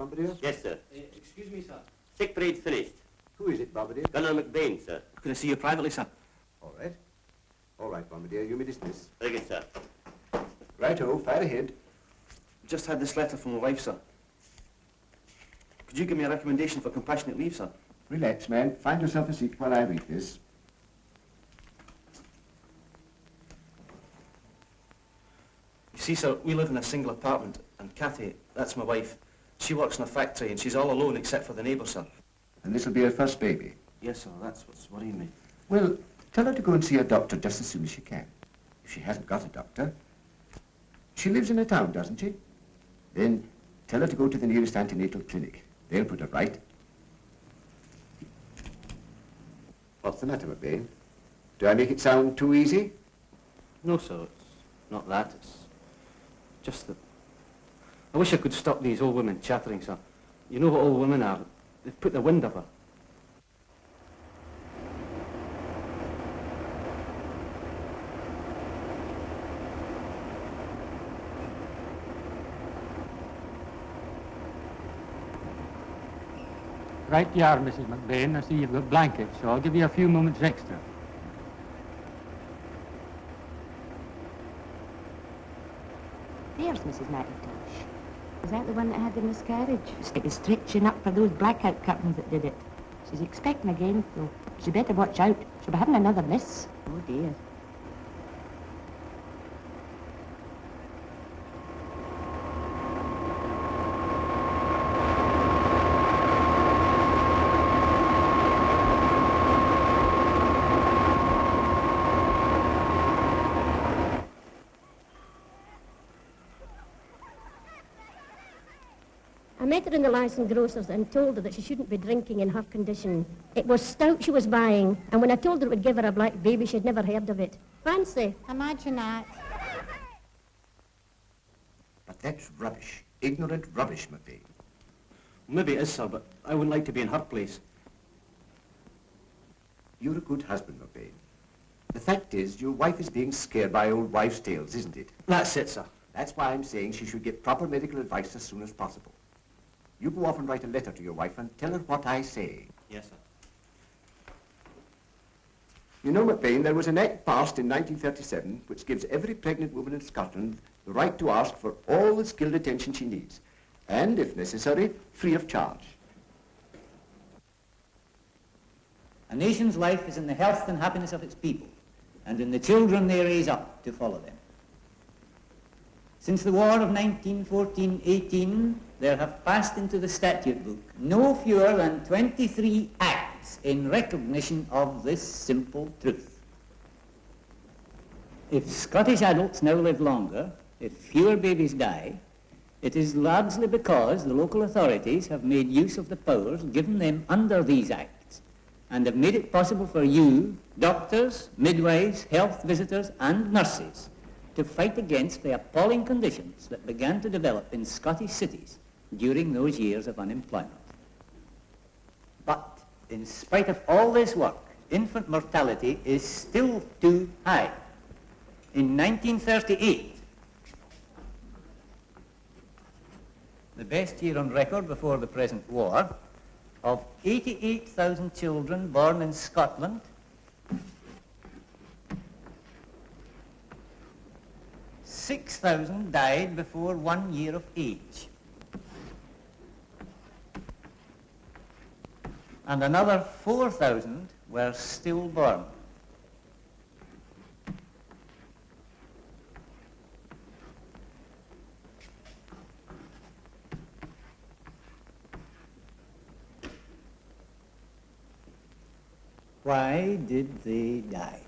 Bombardier? Yes, sir. Excuse me, sir. Sick parade finished. Who is it, Bombardier? Gunner McBain, sir. Could I see you privately, sir? All right. All right, Bombardier, you may dismiss. Very good, sir. Righto, fire ahead. Just had this letter from my wife, sir. Could you give me a recommendation for compassionate leave, sir? Relax, man. Find yourself a seat while I read this. You see, sir, we live in a single apartment, and Kathy, that's my wife, she works in a factory, and she's all alone except for the neighbour, sir. And this will be her first baby. Yes, sir, that's what's worrying me. Well, tell her to go and see a doctor just as soon as she can. If she hasn't got a doctor. She lives in a town, doesn't she? Then tell her to go to the nearest Antenatal Clinic. They'll put her right. What's the matter, McBain? Do I make it sound too easy? No, sir, it's not that. It's just that I wish I could stop these old women chattering, sir. You know what old women are. They've put the wind of her. Right you are, Mrs. McBain. I see you've got blankets, so I'll give you a few moments extra. There's Mrs. Mackintosh. Is that the one that had the miscarriage? It was stretching up for those blackout curtains that did it. She's expecting again, so she better watch out. She'll be having another miss. Oh, dear. I met her in the Lyson grocer's and told her that she shouldn't be drinking in her condition. It was stout she was buying, and when I told her it would give her a black baby, she'd never heard of it. Fancy. Imagine that. But that's rubbish. Ignorant rubbish, McBain. Maybe it is, sir, but I wouldn't like to be in her place. You're a good husband, McBain. The fact is, your wife is being scared by old wives' tales, isn't it? That's it, sir. That's why I'm saying she should get proper medical advice as soon as possible. You go off and write a letter to your wife and tell her what I say. Yes, sir. You know, McBain, there was an act passed in 1937 which gives every pregnant woman in Scotland the right to ask for all the skilled attention she needs, and, if necessary, free of charge. A nation's life is in the health and happiness of its people, and in the children they raise up to follow them. Since the war of 1914-18, there have passed into the statute book no fewer than 23 acts in recognition of this simple truth. If Scottish adults now live longer, if fewer babies die, it is largely because the local authorities have made use of the powers given them under these acts and have made it possible for you, doctors, midwives, health visitors and nurses to fight against the appalling conditions that began to develop in Scottish cities during those years of unemployment. But in spite of all this work, infant mortality is still too high. In 1938, the best year on record before the present war, of 88,000 children born in Scotland, 6,000 died before 1 year of age. And another 4,000 were stillborn. Why did they die?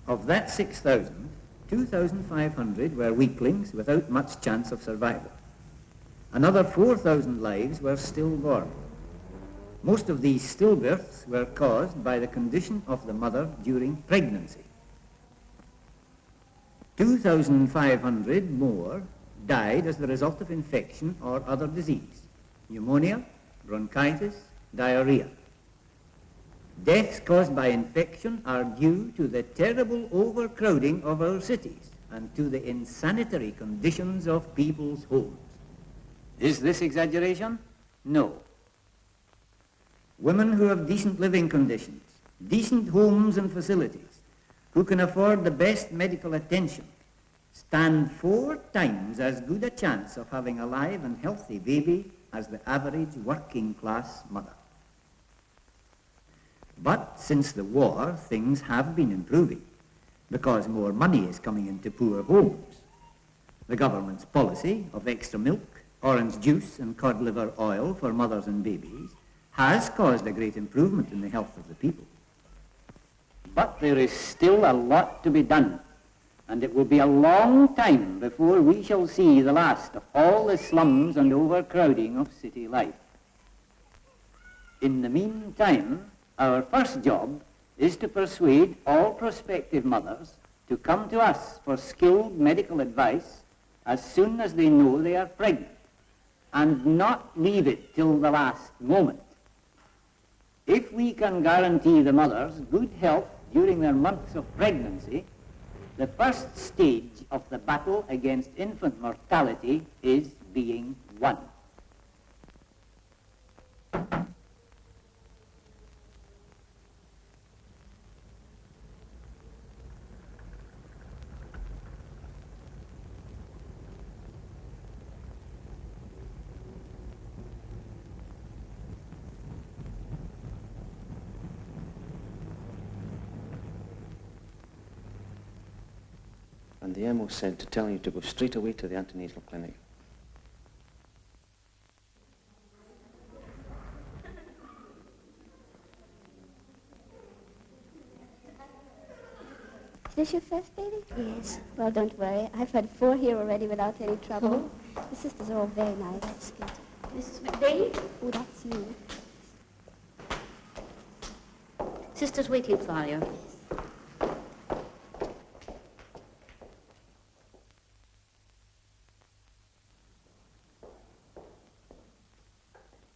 Of that 6,000, 2,500 were weaklings without much chance of survival. Another 4,000 lives were stillborn. Most of these stillbirths were caused by the condition of the mother during pregnancy. 2,500 more died as the result of infection or other disease, pneumonia, bronchitis, diarrhea. Deaths caused by infection are due to the terrible overcrowding of our cities, and to the insanitary conditions of people's homes. Is this exaggeration? No. Women who have decent living conditions, decent homes and facilities, who can afford the best medical attention, stand 4 times as good a chance of having a live and healthy baby as the average working class mother. But since the war, things have been improving because more money is coming into poor homes. The government's policy of extra milk, orange juice and cod liver oil for mothers and babies has caused a great improvement in the health of the people. But there is still a lot to be done, and it will be a long time before we shall see the last of all the slums and overcrowding of city life. In the meantime, our first job is to persuade all prospective mothers to come to us for skilled medical advice as soon as they know they are pregnant, and not leave it till the last moment. If we can guarantee the mothers good health during their months of pregnancy, the first stage of the battle against infant mortality is being won. And the MO said to tell you to go straight away to the Antenatal Clinic. Is this your first baby? Yes. Well, don't worry. I've had 4 here already without any trouble. The sisters are all very nice. That's good. Mrs. McBain? Oh, that's you. Sister's waiting for you.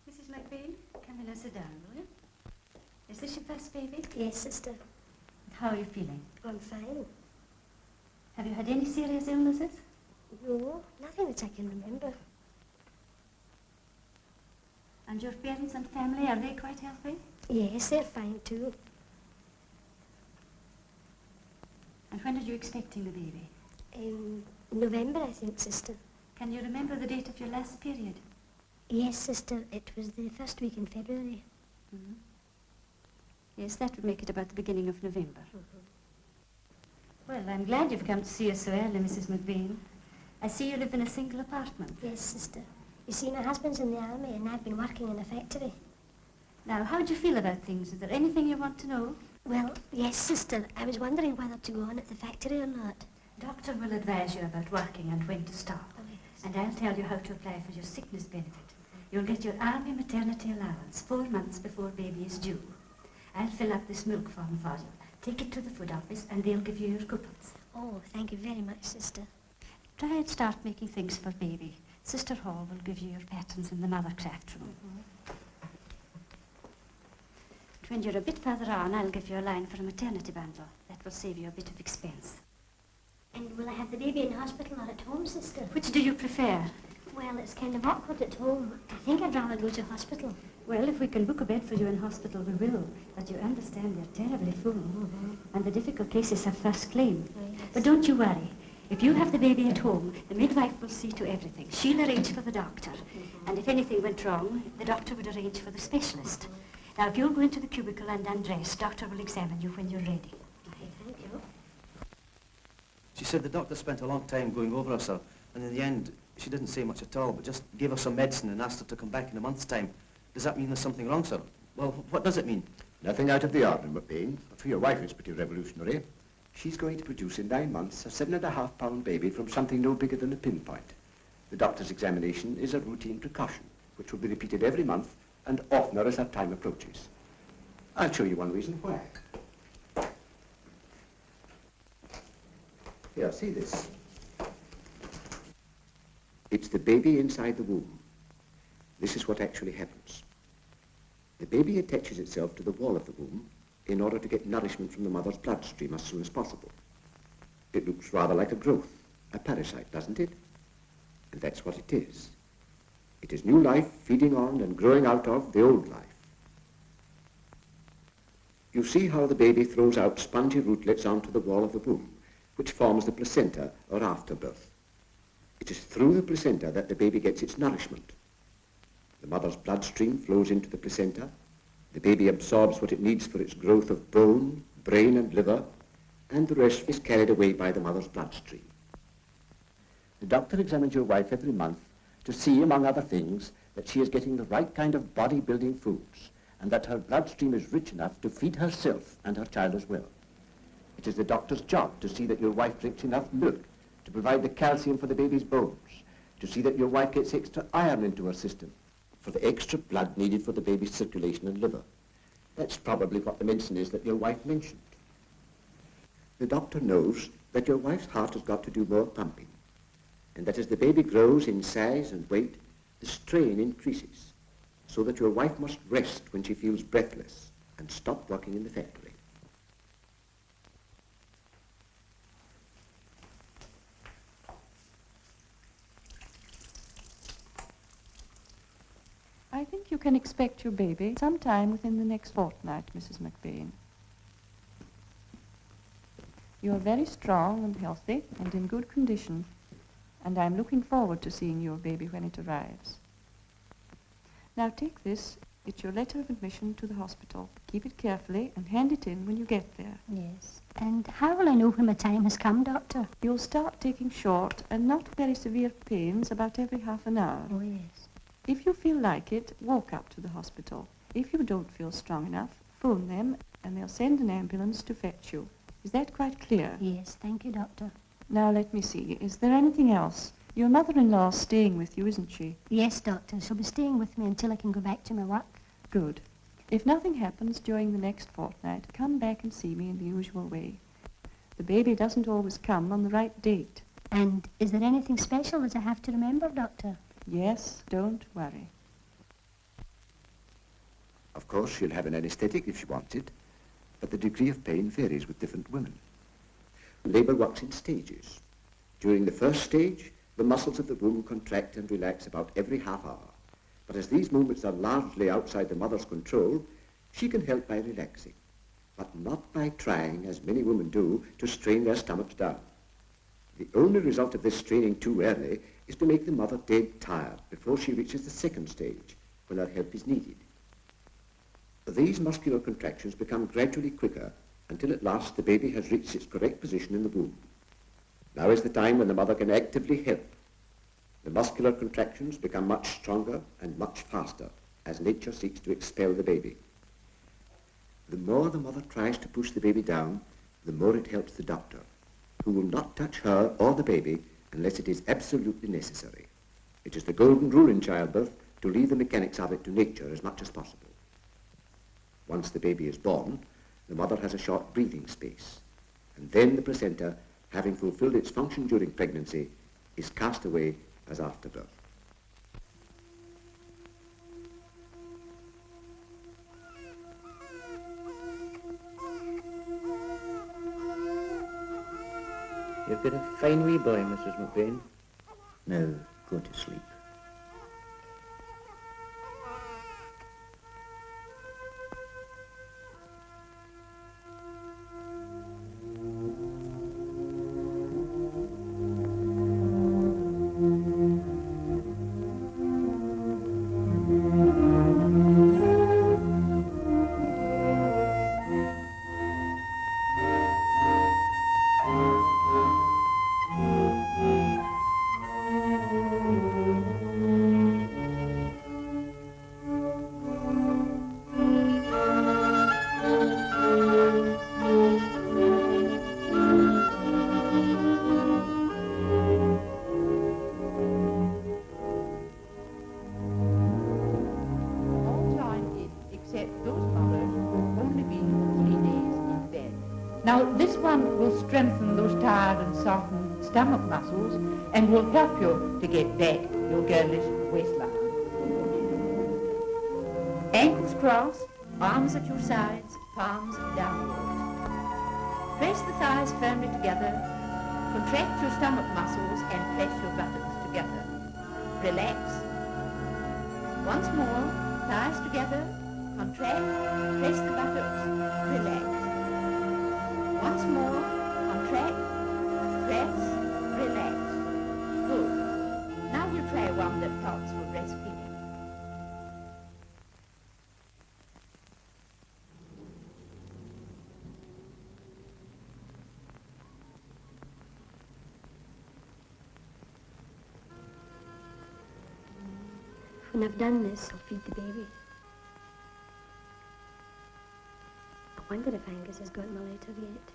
Mrs. McBain, come in and sit down, will you? Is this your first baby? Yes, sister. How are you feeling? I'm fine. Have you had any serious illnesses? No, nothing that I can remember. And your parents and family, are they quite healthy? Yes, they're fine too. And when are you expecting the baby? In November, I think, sister. Can you remember the date of your last period? Yes, sister. It was the first week in February. Mm-hmm. Yes, that would make it about the beginning of November. Well, I'm glad you've come to see us so early, Mrs. McBain. I see you live in a single apartment. Yes, sister. You see, my husband's in the army and I've been working in a factory. Now, how do you feel about things? Is there anything you want to know? Well, yes, sister. I was wondering whether to go on at the factory or not. Doctor will advise you about working and when to stop. Oh, yes. And I'll tell you how to apply for your sickness benefit. You'll get your army maternity allowance 4 months before baby is due. I'll fill up this milk form for you. Take it to the food office and they'll give you your coupons. Oh, thank you very much, sister. Try and start making things for baby. Sister Hall will give you your patterns in the mothercraft room. When you're a bit further on, I'll give you a line for a maternity bundle. That will save you a bit of expense. And will I have the baby in hospital or at home, sister? Which do you prefer? Well, it's kind of awkward at home. I think I'd rather go to hospital. Well, if we can book a bed for you in hospital, we will. But you understand they're terribly full. And the difficult cases have first claim. Oh, yes. But don't you worry. If you have the baby at home, the midwife will see to everything. She'll arrange for the doctor. And if anything went wrong, the doctor would arrange for the specialist. Now, if you'll go into the cubicle and undress, doctor will examine you when you're ready. Okay, thank you. She said the doctor spent a long time going over her, sir, and in the end, she didn't say much at all, but just gave her some medicine and asked her to come back in a month's time. Does that mean there's something wrong, sir? Well, what does it mean? Nothing out of the ordinary, McBain. For your wife, it's pretty revolutionary. She's going to produce in 9 months a 7.5-pound baby from something no bigger than a pinpoint. The doctor's examination is a routine precaution, which will be repeated every month and oftener as that time approaches. I'll show you one reason why. Here, see this. It's the baby inside the womb. This is what actually happens. The baby attaches itself to the wall of the womb in order to get nourishment from the mother's bloodstream as soon as possible. It looks rather like a growth, a parasite, doesn't it? And that's what it is. It is new life feeding on and growing out of the old life. You see how the baby throws out spongy rootlets onto the wall of the womb, which forms the placenta or afterbirth. It is through the placenta that the baby gets its nourishment. The mother's bloodstream flows into the placenta. The baby absorbs what it needs for its growth of bone, brain and liver, and the rest is carried away by the mother's bloodstream. The doctor examines your wife every month to see, among other things, that she is getting the right kind of body-building foods and that her bloodstream is rich enough to feed herself and her child as well. It is the doctor's job to see that your wife drinks enough milk to provide the calcium for the baby's bones, to see that your wife gets extra iron into her system, for the extra blood needed for the baby's circulation and liver. That's probably what the medicine is that your wife mentioned. The doctor knows that your wife's heart has got to do more pumping, and that as the baby grows in size and weight, the strain increases, so that your wife must rest when she feels breathless and stop working in the factory. I think you can expect your baby sometime within the next fortnight, Mrs. McBain. You are very strong and healthy and in good condition, and I'm looking forward to seeing your baby when it arrives. Now take this. It's your letter of admission to the hospital. Keep it carefully and hand it in when you get there. Yes. And how will I know when my time has come, Doctor? You'll start taking short and not very severe pains about every half an hour. Oh, yes. If you feel like it, walk up to the hospital. If you don't feel strong enough, phone them and they'll send an ambulance to fetch you. Is that quite clear? Yes, thank you, Doctor. Now let me see. Is there anything else? Your mother-in-law's staying with you, isn't she? Yes, Doctor. She'll be staying with me until I can go back to my work. Good. If nothing happens during the next fortnight, come back and see me in the usual way. The baby doesn't always come on the right date. And is there anything special that I have to remember, Doctor? Yes, don't worry. Of course, she'll have an anesthetic if she wants it, but the degree of pain varies with different women. Labour works in stages. During the first stage, the muscles of the womb contract and relax about every half hour. But as these movements are largely outside the mother's control, she can help by relaxing, but not by trying, as many women do, to strain their stomachs down. The only result of this straining too early is to make the mother dead tired before she reaches the second stage, when her help is needed. These muscular contractions become gradually quicker until at last the baby has reached its correct position in the womb. Now is the time when the mother can actively help. The muscular contractions become much stronger and much faster as nature seeks to expel the baby. The more the mother tries to push the baby down, the more it helps the doctor, who will not touch her or the baby unless it is absolutely necessary. It is the golden rule in childbirth to leave the mechanics of it to nature as much as possible. Once the baby is born, the mother has a short breathing space, and then the placenta, having fulfilled its function during pregnancy, is cast away as afterbirth. You've got a fine wee boy, Mrs. McBain. Now, go to sleep. Now, this one will strengthen those tired and softened stomach muscles and will help you to get back your girlish waistline. Ankles crossed, arms at your sides, palms downward. Press the thighs firmly together Contract your stomach muscles and press your buttocks together. Relax. Once more, thighs together, contract, press the buttocks, relax. Once more, contract, press, relax. Good. Now we'll try one that counts for breastfeeding. When I've done this, I'll feed the baby. I wonder if Angus has got my letter yet.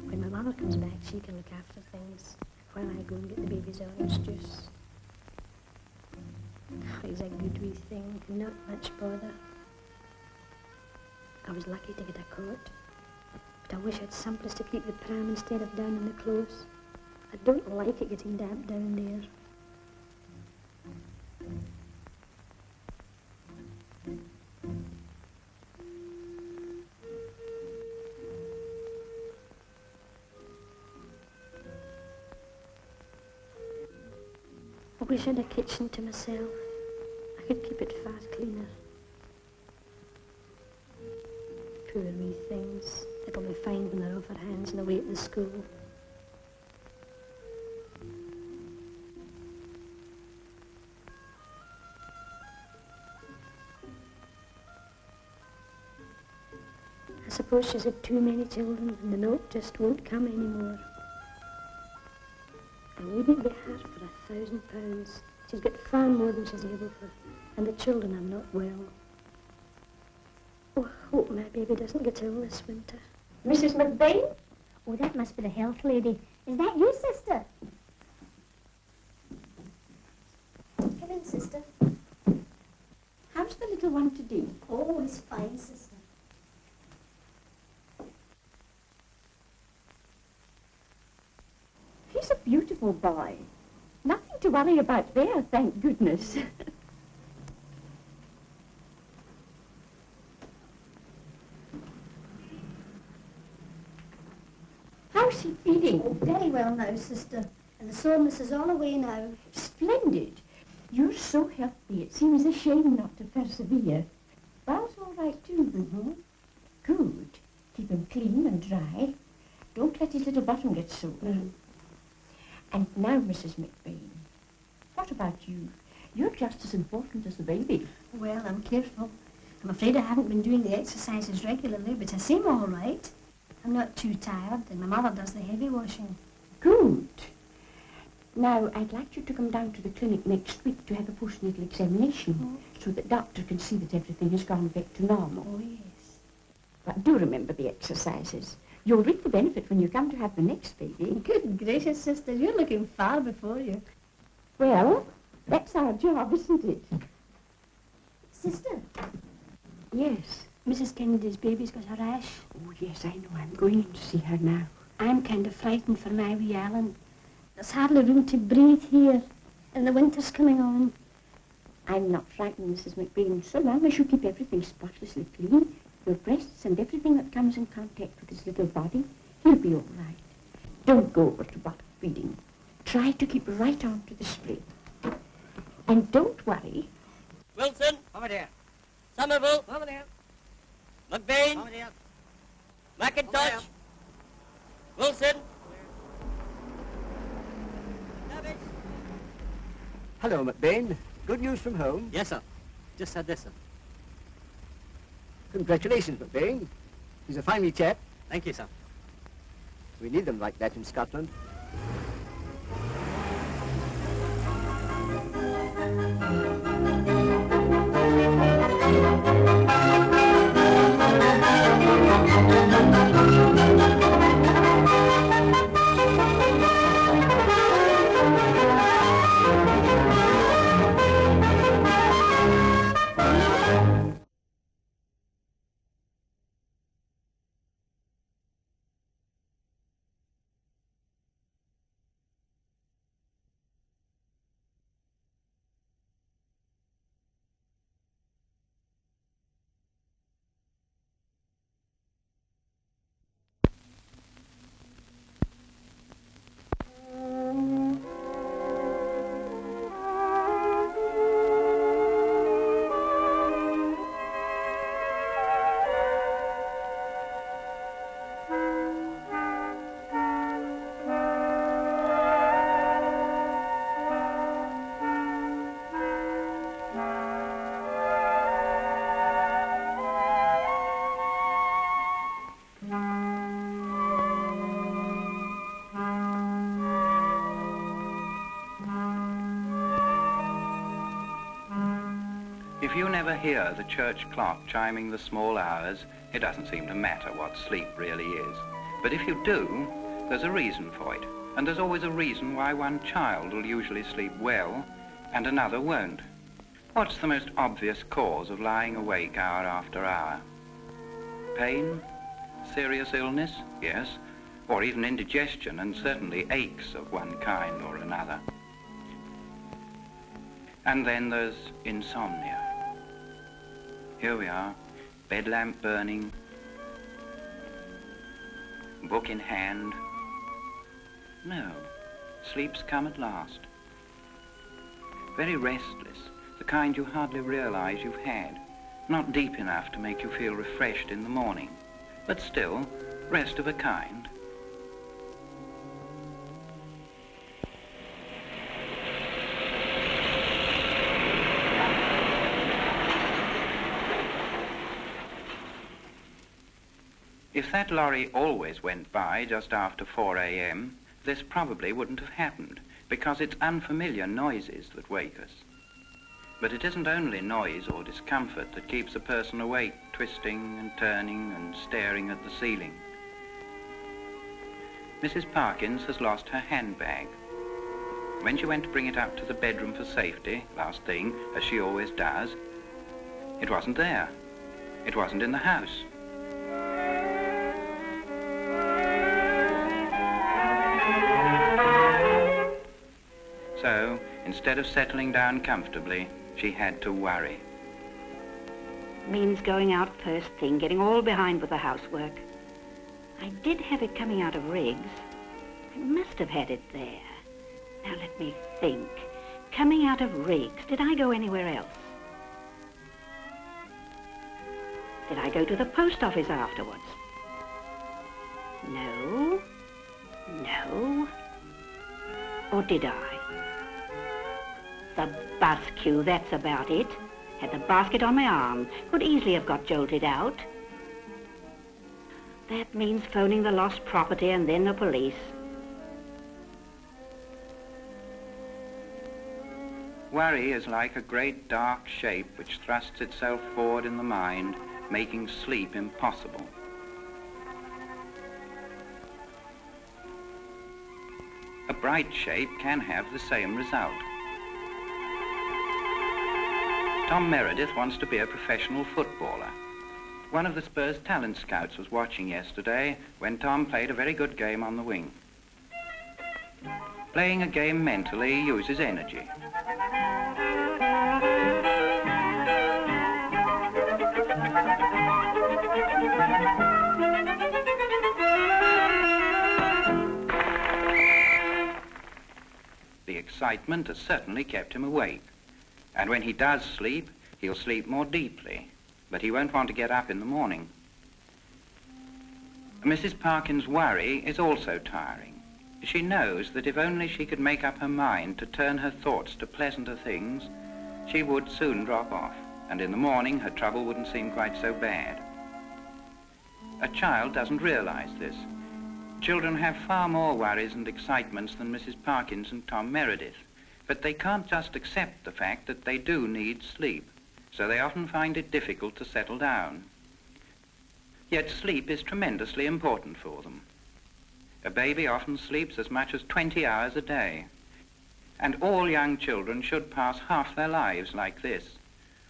When my mother comes back, she can look after things while I go and get the baby's orange juice. Oh, he's a good wee thing, not much bother. I was lucky to get a cot, but I wish I'd someplace to keep the pram instead of down in the close. I don't like it getting damp down there. I wish I had a kitchen to myself. I could keep it far cleaner. Poor wee things. It'll be fine when they're off our hands and away at the school. I suppose she's had too many children and the milk just won't come anymore. I wouldn't be her for £1,000. She's got far more than she's able for, and the children are not well. Oh, I hope my baby doesn't get ill this winter. Mrs. McBain? Oh, that must be the health lady. Is that you, sister? Come in, sister. How's the little one today? Oh, he's fine, sister. He's a beautiful boy. Nothing to worry about there, thank goodness. How's he feeling? Oh, very well now, sister. And the soreness is all away now. Splendid. You're so healthy, it seems a shame not to persevere. Val's all right too. Mm-hmm. Good. Keep him clean and dry. Don't let his little bottom get sore. And now, Mrs. McBain, what about you? You're just as important as the baby. Well, I'm careful. I'm afraid I haven't been doing the exercises regularly, but I seem all right. I'm not too tired, and my mother does the heavy washing. Good. Now, I'd like you to come down to the clinic next week to have a postnatal examination so that doctor can see that everything has gone back to normal. Oh, yes. But do remember the exercises. You'll reap the benefit when you come to have the next baby. Good gracious, sister, you're looking far before you. Well, that's our job, isn't it? Sister? Yes, Mrs. Kennedy's baby's got a rash. Oh, yes, I know. I'm going in to see her now. I'm kind of frightened for my wee Alan. There's hardly room to breathe here, and the winter's coming on. I'm not frightened, Mrs. McBain, so long as you keep everything spotlessly clean, your breasts and everything that comes in contact with his little body, he'll be all right. Don't go over to bottle feeding. Try to keep right on to the spray. And don't worry. Wilson. Over there. Somerville. Over there. McBain. Over there. McIntosh. Wilson. Hello, McBain. Good news from home? Yes, sir. Just had this, sir. Congratulations, McBain. He's a fine wee chap. Thank you, sir. We need them like that in Scotland. If you never hear the church clock chiming the small hours, it doesn't seem to matter what sleep really is. But if you do, there's a reason for it. And there's always a reason why one child will usually sleep well and another won't. What's the most obvious cause of lying awake hour after hour? Pain? Serious illness? Yes. Or even indigestion, and certainly aches of one kind or another. And then there's insomnia. Here we are, bed lamp burning, book in hand. No, sleep's come at last. Very restless, the kind you hardly realize you've had. Not deep enough to make you feel refreshed in the morning, but still, rest of a kind. If that lorry always went by just after 4 a.m., this probably wouldn't have happened, because it's unfamiliar noises that wake us. But it isn't only noise or discomfort that keeps a person awake, twisting and turning and staring at the ceiling. Mrs. Parkins has lost her handbag. When she went to bring it up to the bedroom for safety, last thing, as she always does, it wasn't there. It wasn't in the house. So, instead of settling down comfortably, she had to worry. Means going out first thing, getting all behind with the housework. I did have it coming out of Riggs. I must have had it there. Now let me think. Coming out of Riggs, did I go anywhere else? Did I go to the post office afterwards? No. No. Or did I? The bus queue, that's about it. Had the basket on my arm. Could easily have got jolted out. That means phoning the lost property and then the police. Worry is like a great dark shape which thrusts itself forward in the mind, making sleep impossible. A bright shape can have the same result. Tom Meredith wants to be a professional footballer. One of the Spurs talent scouts was watching yesterday when Tom played a very good game on the wing. Playing a game mentally uses energy. The excitement has certainly kept him awake. And when he does sleep, he'll sleep more deeply, but he won't want to get up in the morning. Mrs. Parkins' worry is also tiring. She knows that if only she could make up her mind to turn her thoughts to pleasanter things, she would soon drop off, and in the morning her trouble wouldn't seem quite so bad. A child doesn't realize this. Children have far more worries and excitements than Mrs. Parkins and Tom Meredith. But they can't just accept the fact that they do need sleep, so they often find it difficult to settle down. Yet sleep is tremendously important for them. A baby often sleeps as much as 20 hours a day, and all young children should pass half their lives like this,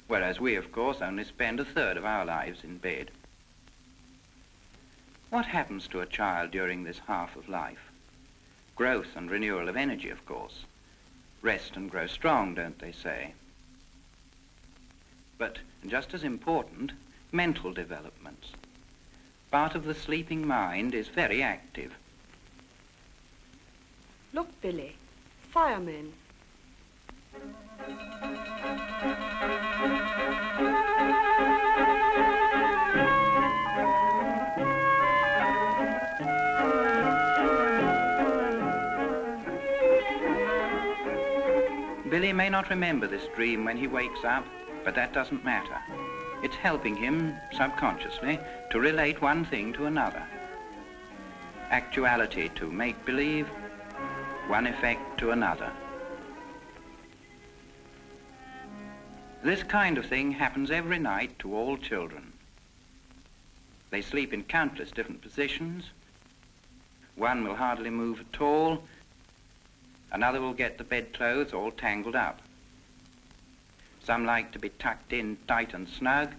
whereas we, of course, only spend a third of our lives in bed. What happens to a child during this half of life? Growth and renewal of energy, of course. Rest and grow strong, don't they say? But just as important, mental developments. Part of the sleeping mind is very active. Look, Billy, firemen. Billy may not remember this dream when he wakes up, but that doesn't matter. It's helping him, subconsciously, to relate one thing to another. Actuality to make-believe, one effect to another. This kind of thing happens every night to all children. They sleep in countless different positions. One will hardly move at all. Another will get the bedclothes all tangled up. Some like to be tucked in tight and snug.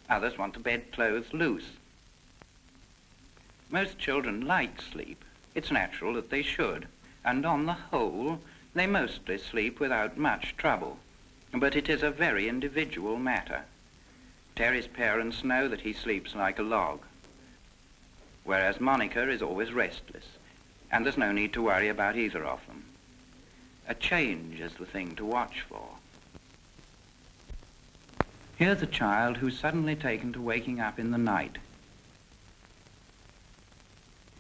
Others want the bedclothes loose. Most children like sleep. It's natural that they should, and on the whole, they mostly sleep without much trouble. But it is a very individual matter. Terry's parents know that he sleeps like a log, whereas Monica is always restless, and there's no need to worry about either of them. A change is the thing to watch for. Here's a child who's suddenly taken to waking up in the night.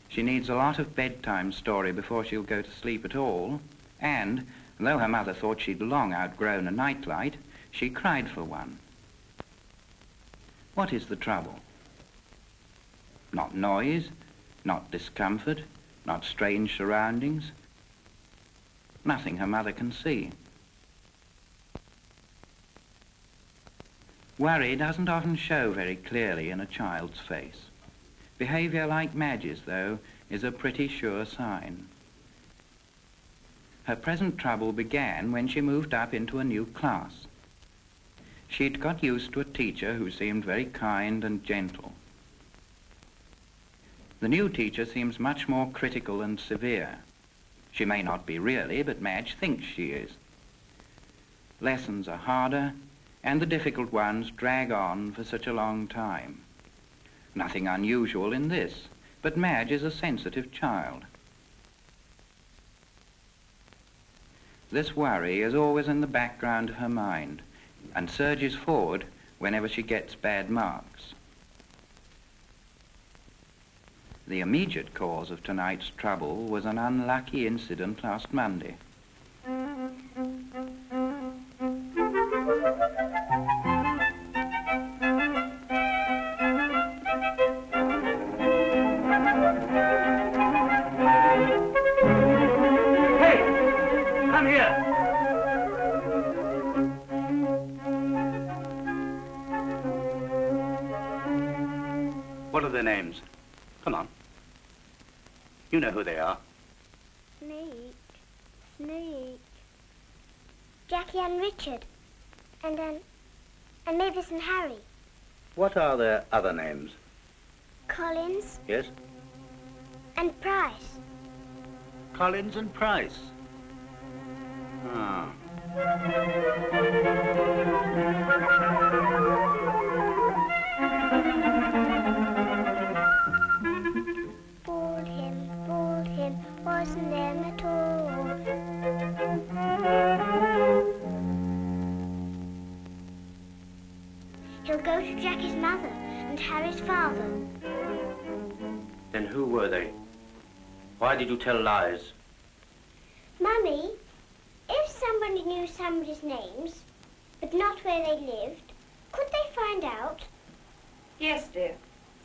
She needs a lot of bedtime story before she'll go to sleep at all, and though her mother thought she'd long outgrown a nightlight, she cried for one. What is the trouble? Not noise, not discomfort, not strange surroundings. Nothing her mother can see. Worry doesn't often show very clearly in a child's face. Behavior like Madge's, though, is a pretty sure sign. Her present trouble began when she moved up into a new class. She'd got used to a teacher who seemed very kind and gentle. The new teacher seems much more critical and severe. She may not be really, but Madge thinks she is. Lessons are harder, and the difficult ones drag on for such a long time. Nothing unusual in this, but Madge is a sensitive child. This worry is always in the background of her mind and surges forward whenever she gets bad marks. The immediate cause of tonight's trouble was an unlucky incident last Monday. What are their names? Come on. You know who they are. Snake. Jackie and Richard. And Mavis and Harry. What are their other names? Collins. Yes? And Price. Collins and Price. Ah. Fooled him, wasn't them at all. He'll go to Jackie's mother and Harry's father. Then who were they? Why did you tell lies? Mummy, if somebody knew somebody's names, but not where they lived, could they find out? Yes, dear.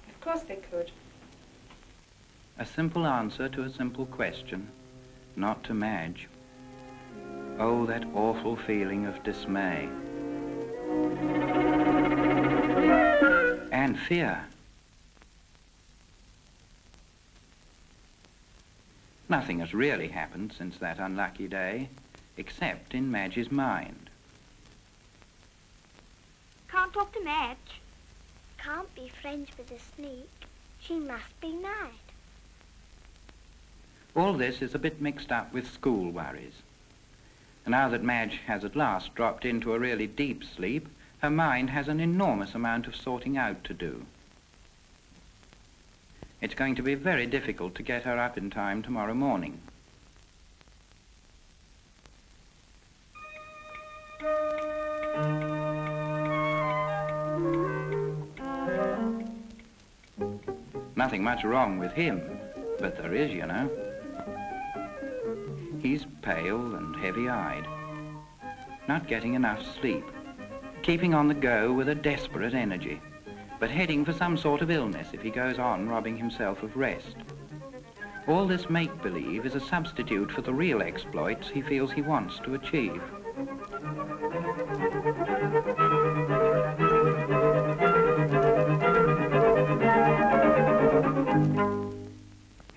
Of course they could. A simple answer to a simple question, not to Madge. Oh, that awful feeling of dismay. And fear. Nothing has really happened since that unlucky day, except in Madge's mind. Can't talk to Madge. Can't be friends with a snake. She must be mad. All this is a bit mixed up with school worries. Now that Madge has at last dropped into a really deep sleep, her mind has an enormous amount of sorting out to do. It's going to be very difficult to get her up in time tomorrow morning. Nothing much wrong with him, but there is, you know. He's pale and heavy-eyed, not getting enough sleep, keeping on the go with a desperate energy, but heading for some sort of illness if he goes on robbing himself of rest. All this make-believe is a substitute for the real exploits he feels he wants to achieve.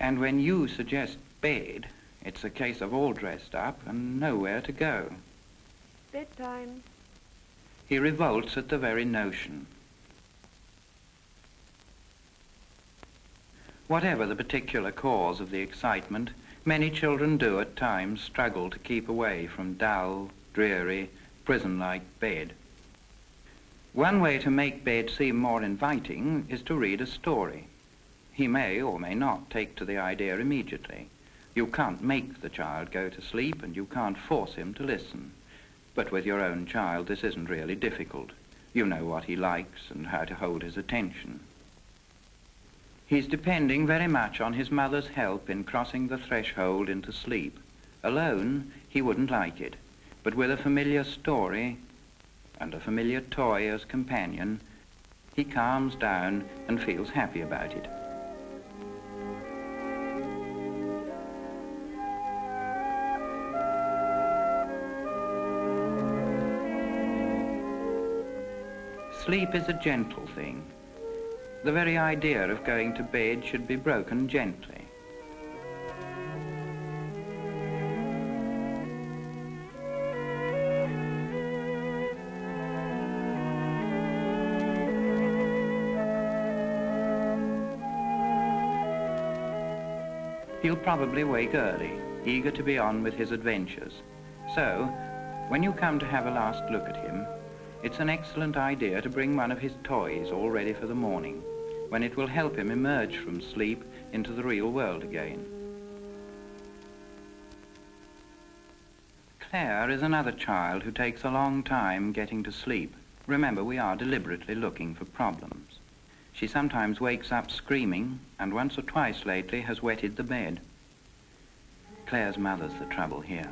And when you suggest bed, it's a case of all dressed up and nowhere to go. Bedtime. He revolts at the very notion. Whatever the particular cause of the excitement, many children do at times struggle to keep away from dull, dreary, prison-like bed. One way to make bed seem more inviting is to read a story. He may or may not take to the idea immediately. You can't make the child go to sleep and you can't force him to listen. But with your own child, this isn't really difficult. You know what he likes and how to hold his attention. He's depending very much on his mother's help in crossing the threshold into sleep. Alone, he wouldn't like it, but with a familiar story and a familiar toy as companion, he calms down and feels happy about it. Sleep is a gentle thing. The very idea of going to bed should be broken gently. He'll probably wake early, eager to be on with his adventures. So, when you come to have a last look at him, it's an excellent idea to bring one of his toys all ready for the morning, when it will help him emerge from sleep into the real world again. Claire is another child who takes a long time getting to sleep. Remember, we are deliberately looking for problems. She sometimes wakes up screaming, and once or twice lately has wetted the bed. Claire's mother's the trouble here.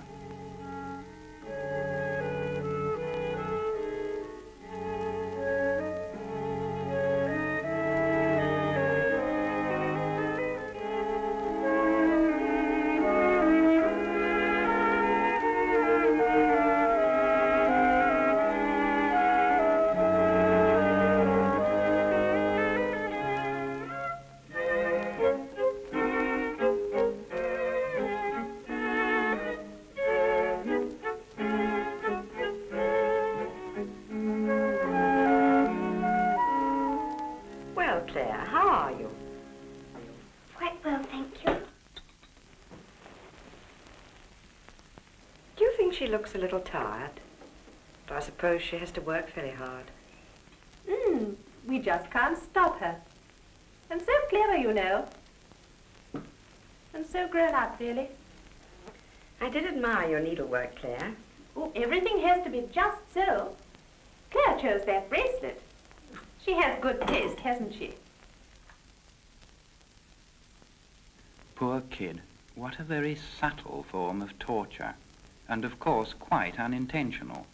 Claire, how are you? Quite well, thank you. Do you think she looks a little tired? But I suppose she has to work very hard. We just can't stop her. And so clever, you know. And so grown up, really. I did admire your needlework, Claire. Oh, everything has to be just so. Claire chose that bracelet. She has good taste, hasn't she? Poor kid. What a very subtle form of torture. And of course, quite unintentional.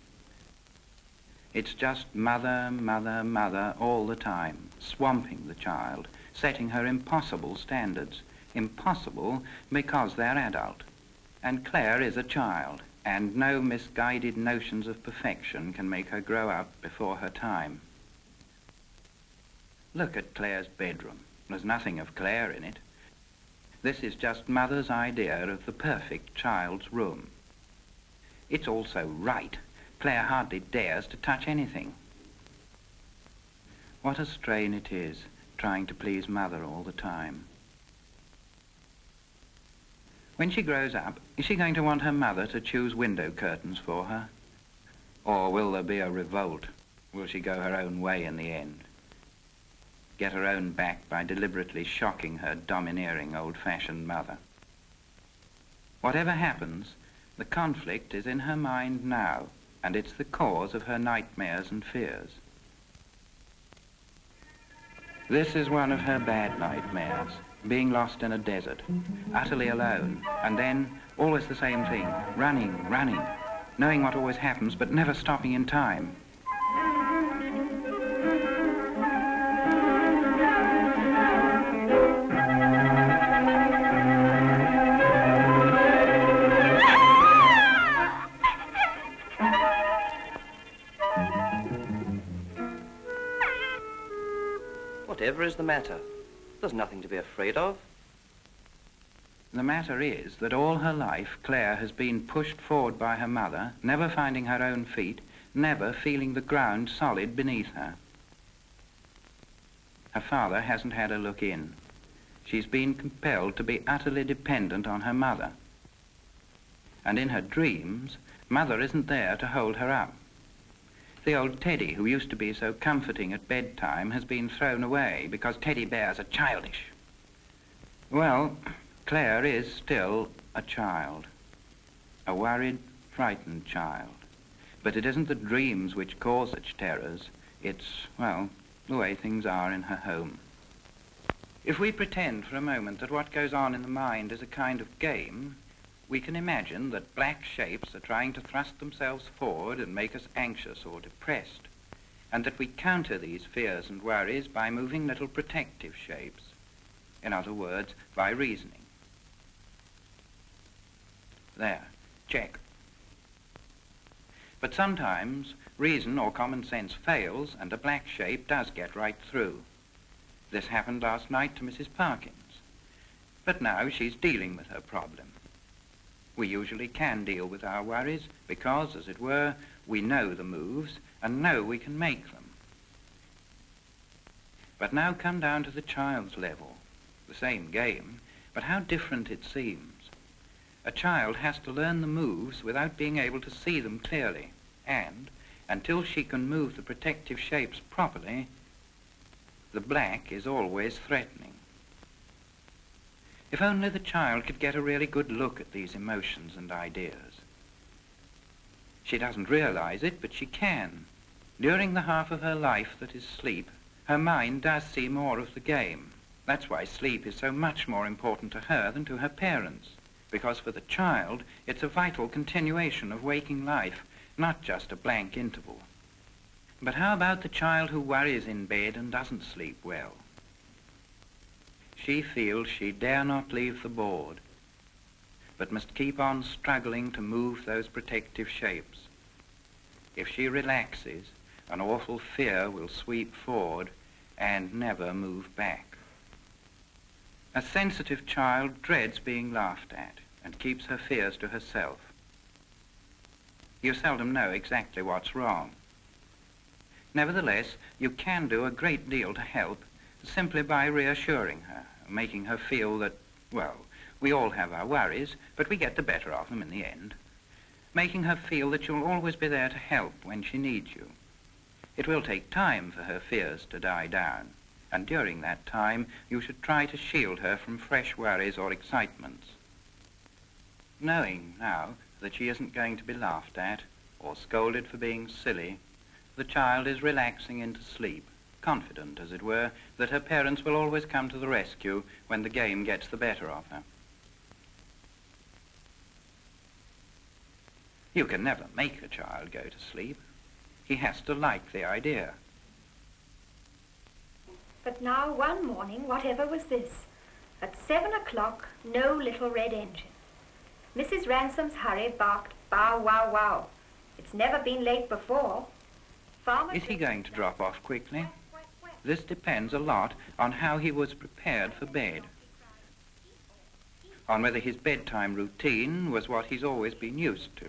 It's just mother, mother, mother all the time, swamping the child, setting her impossible standards. Impossible because they're adult. And Claire is a child, and no misguided notions of perfection can make her grow up before her time. Look at Claire's bedroom. There's nothing of Claire in it. This is just mother's idea of the perfect child's room. It's also right. Claire hardly dares to touch anything. What a strain it is, trying to please mother all the time. When she grows up, is she going to want her mother to choose window curtains for her? Or will there be a revolt? Will she go her own way in the end? Get her own back by deliberately shocking her domineering old-fashioned mother? Whatever happens, the conflict is in her mind now, and it's the cause of her nightmares and fears. This is one of her bad nightmares, being lost in a desert, utterly alone, and then always the same thing, running, running, knowing what always happens, but never stopping in time. Whatever is the matter? There's nothing to be afraid of. The matter is that all her life, Claire has been pushed forward by her mother, never finding her own feet, never feeling the ground solid beneath her. Her father hasn't had a look in. She's been compelled to be utterly dependent on her mother. And in her dreams, Mother isn't there to hold her up. The old Teddy, who used to be so comforting at bedtime, has been thrown away because teddy bears are childish. Well, Claire is still a child, a worried, frightened child. But it isn't the dreams which cause such terrors. It's, well, the way things are in her home. If we pretend for a moment that what goes on in the mind is a kind of game, we can imagine that black shapes are trying to thrust themselves forward and make us anxious or depressed, and that we counter these fears and worries by moving little protective shapes. In other words, by reasoning. There, check. But sometimes reason or common sense fails and a black shape does get right through. This happened last night to Mrs. Parkins. But now she's dealing with her problem. We usually can deal with our worries because, as it were, we know the moves and know we can make them. But now come down to the child's level. The same game, but how different it seems. A child has to learn the moves without being able to see them clearly, and until she can move the protective shapes properly, the black is always threatening. If only the child could get a really good look at these emotions and ideas. She doesn't realize it, but she can. During the half of her life that is sleep, her mind does see more of the game. That's why sleep is so much more important to her than to her parents, because for the child, it's a vital continuation of waking life, not just a blank interval. But how about the child who worries in bed and doesn't sleep well? She feels she dare not leave the board, but must keep on struggling to move those protective shapes. If she relaxes, an awful fear will sweep forward and never move back. A sensitive child dreads being laughed at and keeps her fears to herself. You seldom know exactly what's wrong. Nevertheless, you can do a great deal to help simply by reassuring her, making her feel that, well, we all have our worries, but we get the better of them in the end. Making her feel that you'll always be there to help when she needs you. It will take time for her fears to die down, and during that time, you should try to shield her from fresh worries or excitements. Knowing now that she isn't going to be laughed at or scolded for being silly, the child is relaxing into sleep, confident, as it were, that her parents will always come to the rescue when the game gets the better of her. You can never make a child go to sleep. He has to like the idea. But now, one morning, whatever was this? At 7 o'clock, no little red engine. Mrs. Ransom's hurry barked, bow, wow, wow. It's never been late before. Is he going to drop off quickly? This depends a lot on how he was prepared for bed, on whether his bedtime routine was what he's always been used to.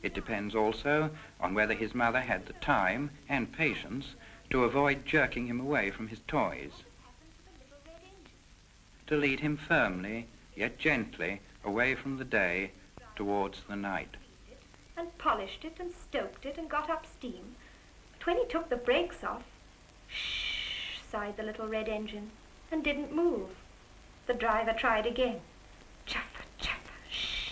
It depends also on whether his mother had the time and patience to avoid jerking him away from his toys, to lead him firmly, yet gently, away from the day towards the night. And polished it and stoked it and got up steam. But when he took the brakes off, shh, sighed the little red engine, and didn't move. The driver tried again. Chaffa, chaffa, shh.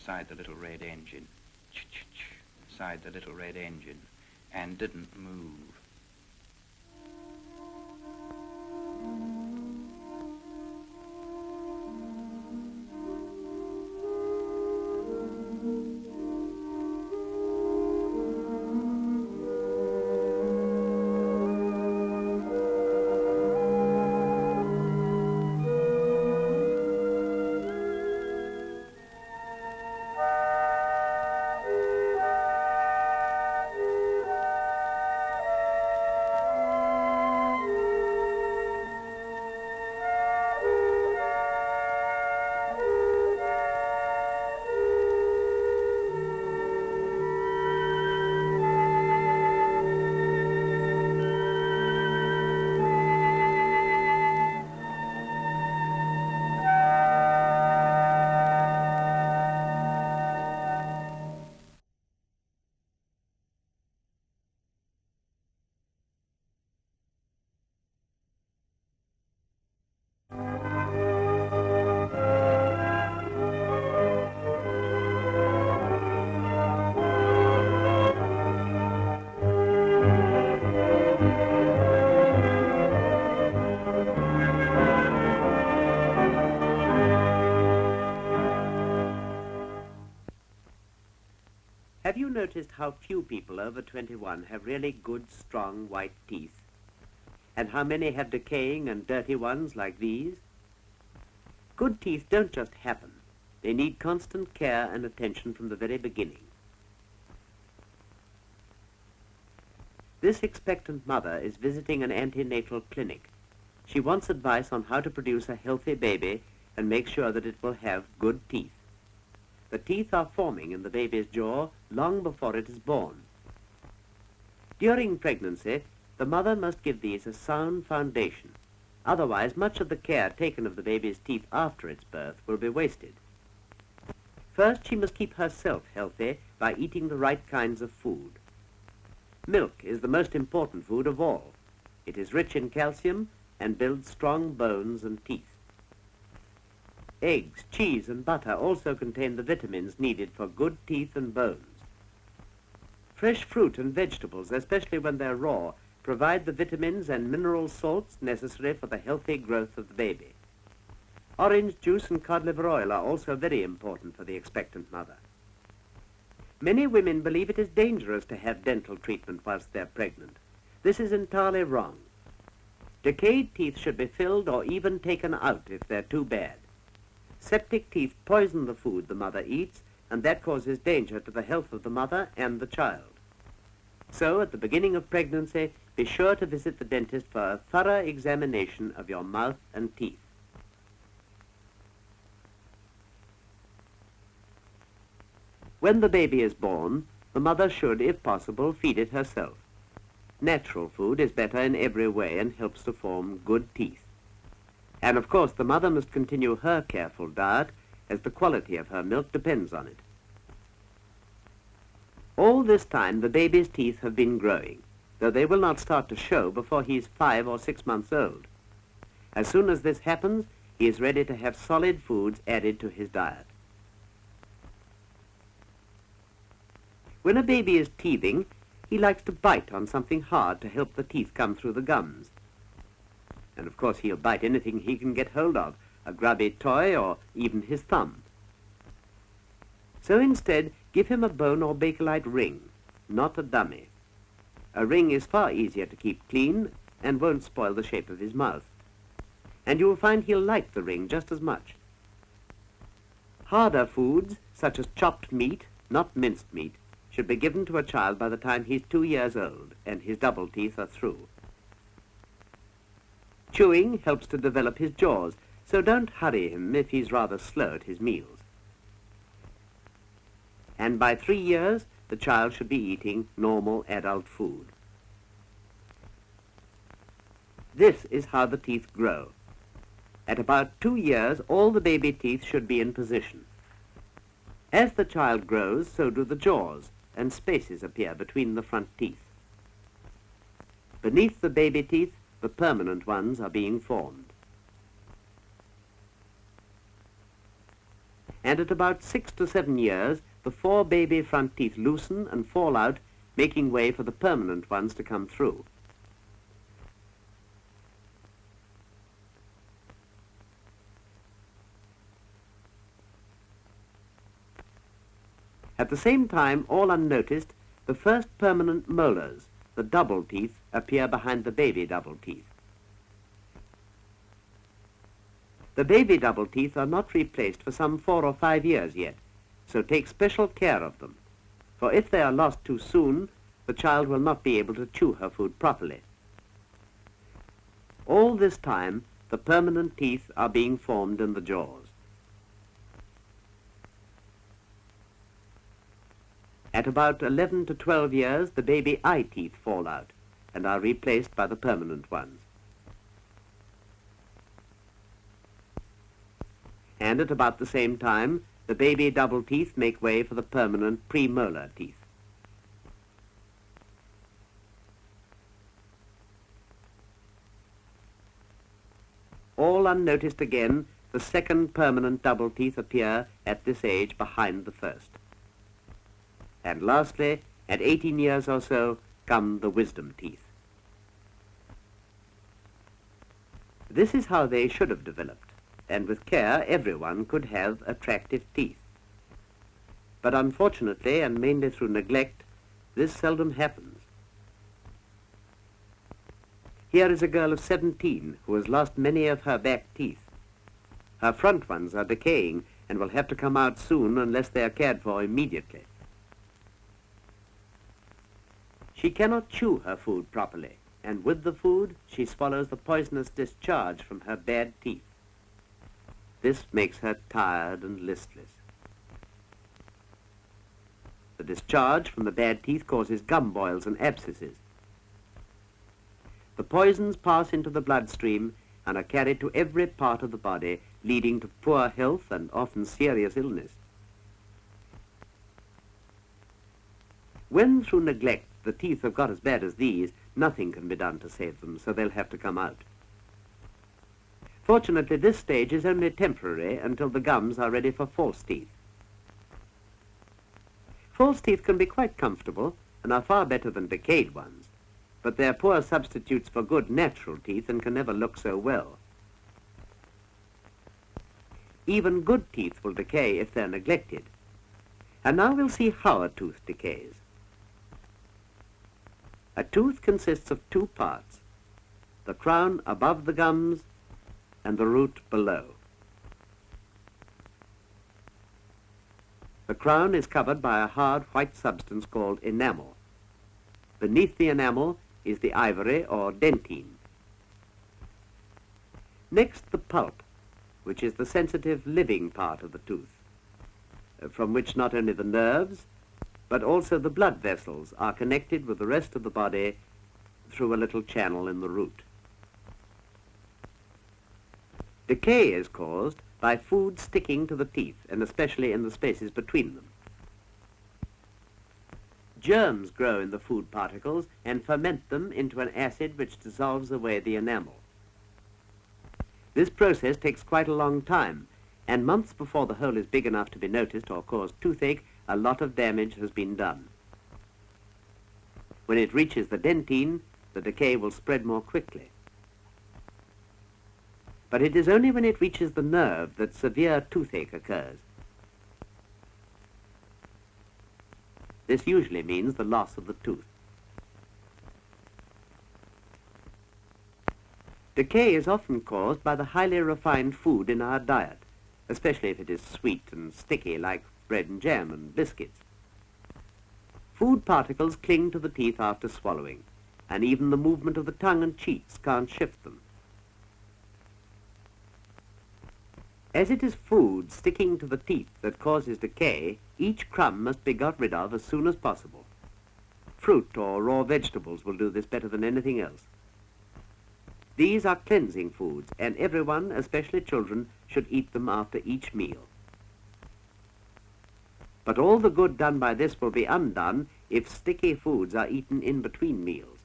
Sighed the little red engine. Ch-ch-ch, sighed the little red engine, and didn't move. Have you noticed how few people over 21 have really good, strong, white teeth? And how many have decaying and dirty ones like these? Good teeth don't just happen. They need constant care and attention from the very beginning. This expectant mother is visiting an antenatal clinic. She wants advice on how to produce a healthy baby and make sure that it will have good teeth. The teeth are forming in the baby's jaw long before it is born. During pregnancy, the mother must give these a sound foundation. Otherwise, much of the care taken of the baby's teeth after its birth will be wasted. First, she must keep herself healthy by eating the right kinds of food. Milk is the most important food of all. It is rich in calcium and builds strong bones and teeth. Eggs, cheese, and butter also contain the vitamins needed for good teeth and bones. Fresh fruit and vegetables, especially when they're raw, provide the vitamins and mineral salts necessary for the healthy growth of the baby. Orange juice and cod liver oil are also very important for the expectant mother. Many women believe it is dangerous to have dental treatment whilst they're pregnant. This is entirely wrong. Decayed teeth should be filled or even taken out if they're too bad. Septic teeth poison the food the mother eats, and that causes danger to the health of the mother and the child. So, at the beginning of pregnancy, be sure to visit the dentist for a thorough examination of your mouth and teeth. When the baby is born, the mother should, if possible, feed it herself. Natural food is better in every way and helps to form good teeth. And of course, the mother must continue her careful diet, as the quality of her milk depends on it. All this time, the baby's teeth have been growing, though they will not start to show before he is 5 or 6 months old. As soon as this happens, he is ready to have solid foods added to his diet. When a baby is teething, he likes to bite on something hard to help the teeth come through the gums. And of course he'll bite anything he can get hold of, a grubby toy or even his thumb. So instead, give him a bone or bakelite ring, not a dummy. A ring is far easier to keep clean and won't spoil the shape of his mouth. And you will find he'll like the ring just as much. Harder foods, such as chopped meat, not minced meat, should be given to a child by the time he's 2 years old and his double teeth are through. Chewing helps to develop his jaws, so don't hurry him if he's rather slow at his meals. And by 3 years, the child should be eating normal adult food. This is how the teeth grow. At about 2 years, all the baby teeth should be in position. As the child grows, so do the jaws, and spaces appear between the front teeth. Beneath the baby teeth, the permanent ones are being formed. And at about 6 to 7 years, the 4 baby front teeth loosen and fall out, making way for the permanent ones to come through. At the same time, all unnoticed, the first permanent molars, the double teeth, appear behind the baby double teeth. The baby double teeth are not replaced for some 4 or 5 years yet, so take special care of them, for if they are lost too soon, the child will not be able to chew her food properly. All this time, the permanent teeth are being formed in the jaws. At about 11 to 12 years, the baby eye teeth fall out and are replaced by the permanent ones. And at about the same time, the baby double teeth make way for the permanent premolar teeth. All unnoticed again, the second permanent double teeth appear at this age behind the first. And lastly, at 18 years or so, come the wisdom teeth. This is how they should have developed, and with care everyone could have attractive teeth. But unfortunately, and mainly through neglect, this seldom happens. Here is a girl of 17 who has lost many of her back teeth. Her front ones are decaying and will have to come out soon unless they are cared for immediately. She cannot chew her food properly, and with the food she swallows the poisonous discharge from her bad teeth. This makes her tired and listless. The discharge from the bad teeth causes gum boils and abscesses. The poisons pass into the bloodstream and are carried to every part of the body, leading to poor health and often serious illness. When through neglect the teeth have got as bad as these, nothing can be done to save them, so they'll have to come out. Fortunately, this stage is only temporary until the gums are ready for false teeth. False teeth can be quite comfortable and are far better than decayed ones, but they're poor substitutes for good natural teeth and can never look so well. Even good teeth will decay if they're neglected. And now we'll see how a tooth decays. A tooth consists of two parts, the crown above the gums and the root below. The crown is covered by a hard white substance called enamel. Beneath the enamel is the ivory or dentine. Next, the pulp, which is the sensitive living part of the tooth, from which not only the nerves, but also the blood vessels are connected with the rest of the body through a little channel in the root. Decay is caused by food sticking to the teeth, and especially in the spaces between them. Germs grow in the food particles and ferment them into an acid which dissolves away the enamel. This process takes quite a long time, and months before the hole is big enough to be noticed or cause toothache, a lot of damage has been done. When it reaches the dentine, the decay will spread more quickly. But it is only when it reaches the nerve that severe toothache occurs. This usually means the loss of the tooth. Decay is often caused by the highly refined food in our diet, especially if it is sweet and sticky like bread and jam and biscuits. Food particles cling to the teeth after swallowing, and even the movement of the tongue and cheeks can't shift them. As it is food sticking to the teeth that causes decay, each crumb must be got rid of as soon as possible. Fruit or raw vegetables will do this better than anything else. These are cleansing foods, and everyone, especially children, should eat them after each meal. But all the good done by this will be undone if sticky foods are eaten in between meals.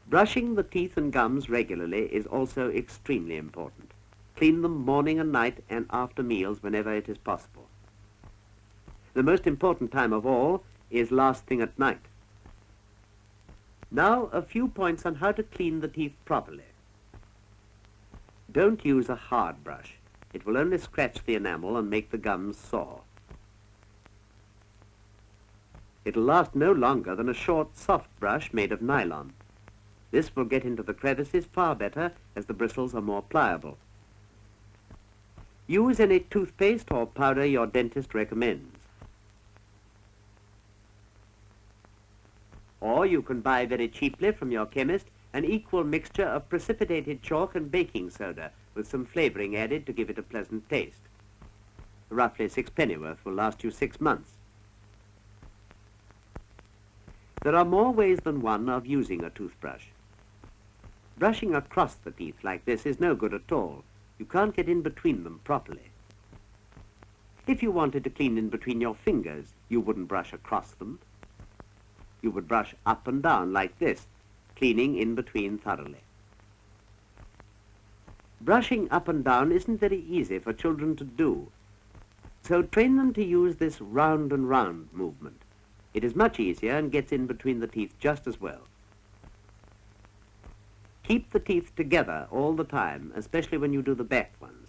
Brushing the teeth and gums regularly is also extremely important. Clean them morning and night and after meals whenever it is possible. The most important time of all is last thing at night. Now a few points on how to clean the teeth properly. Don't use a hard brush. It will only scratch the enamel and make the gums sore. It'll last no longer than a short, soft brush made of nylon. This will get into the crevices far better as the bristles are more pliable. Use any toothpaste or powder your dentist recommends. Or you can buy very cheaply from your chemist an equal mixture of precipitated chalk and baking soda with some flavouring added to give it a pleasant taste. Roughly 6 pennyworth will last you 6 months. There are more ways than one of using a toothbrush. Brushing across the teeth like this is no good at all. You can't get in between them properly. If you wanted to clean in between your fingers, you wouldn't brush across them. You would brush up and down like this, cleaning in between thoroughly. Brushing up and down isn't very easy for children to do, so train them to use this round and round movement. It is much easier and gets in between the teeth just as well. Keep the teeth together all the time, especially when you do the back ones.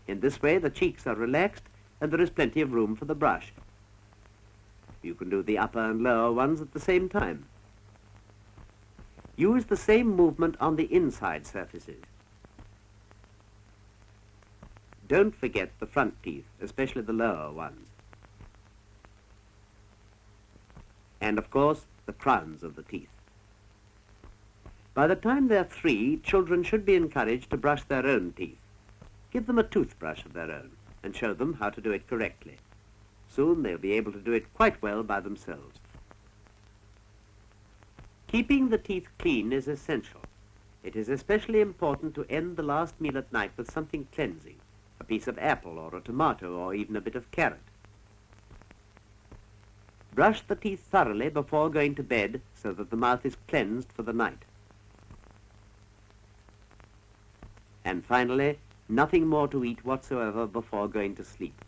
In this way, the cheeks are relaxed and there is plenty of room for the brush. You can do the upper and lower ones at the same time. Use the same movement on the inside surfaces. Don't forget the front teeth, especially the lower ones. And of course, the crowns of the teeth. By the time they're 3, children should be encouraged to brush their own teeth. Give them a toothbrush of their own and show them how to do it correctly. Soon they'll be able to do it quite well by themselves. Keeping the teeth clean is essential. It is especially important to end the last meal at night with something cleansing, a piece of apple or a tomato or even a bit of carrot. Brush the teeth thoroughly before going to bed so that the mouth is cleansed for the night. And finally, nothing more to eat whatsoever before going to sleep.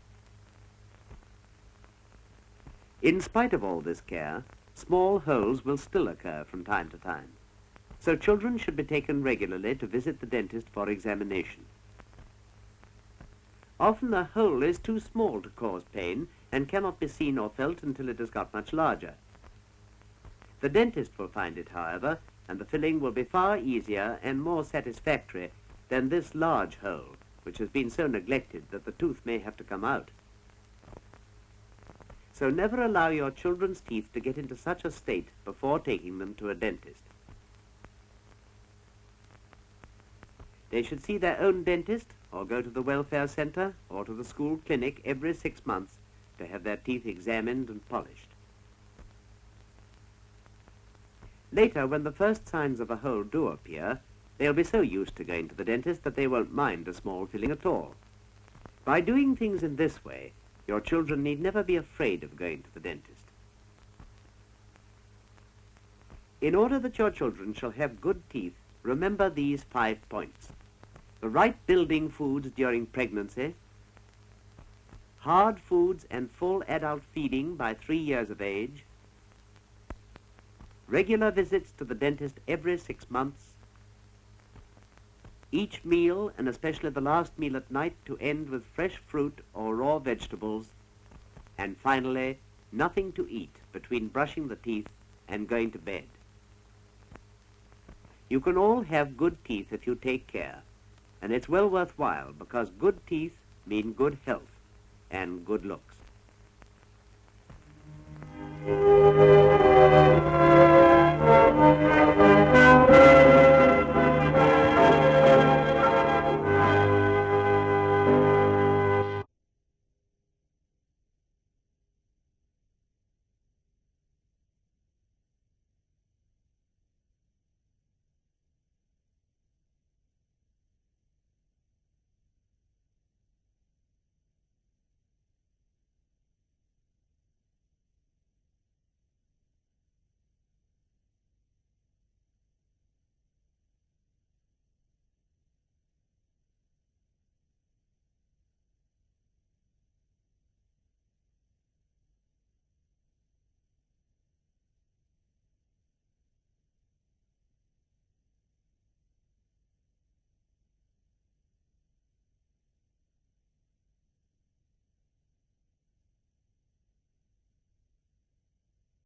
In spite of all this care, small holes will still occur from time to time. So children should be taken regularly to visit the dentist for examination. Often a hole is too small to cause pain and cannot be seen or felt until it has got much larger. The dentist will find it, however, and the filling will be far easier and more satisfactory than this large hole, which has been so neglected that the tooth may have to come out. So never allow your children's teeth to get into such a state before taking them to a dentist. They should see their own dentist or go to the welfare center or to the school clinic every 6 months to have their teeth examined and polished. Later, when the first signs of a hole do appear, they'll be so used to going to the dentist that they won't mind a small filling at all. By doing things in this way, your children need never be afraid of going to the dentist. In order that your children shall have good teeth, remember these 5 points. The right building foods during pregnancy, hard foods and full adult feeding by 3 years of age, regular visits to the dentist every 6 months, each meal, and especially the last meal at night, to end with fresh fruit or raw vegetables, and finally, nothing to eat between brushing the teeth and going to bed. You can all have good teeth if you take care, and it's well worthwhile because good teeth mean good health and good looks.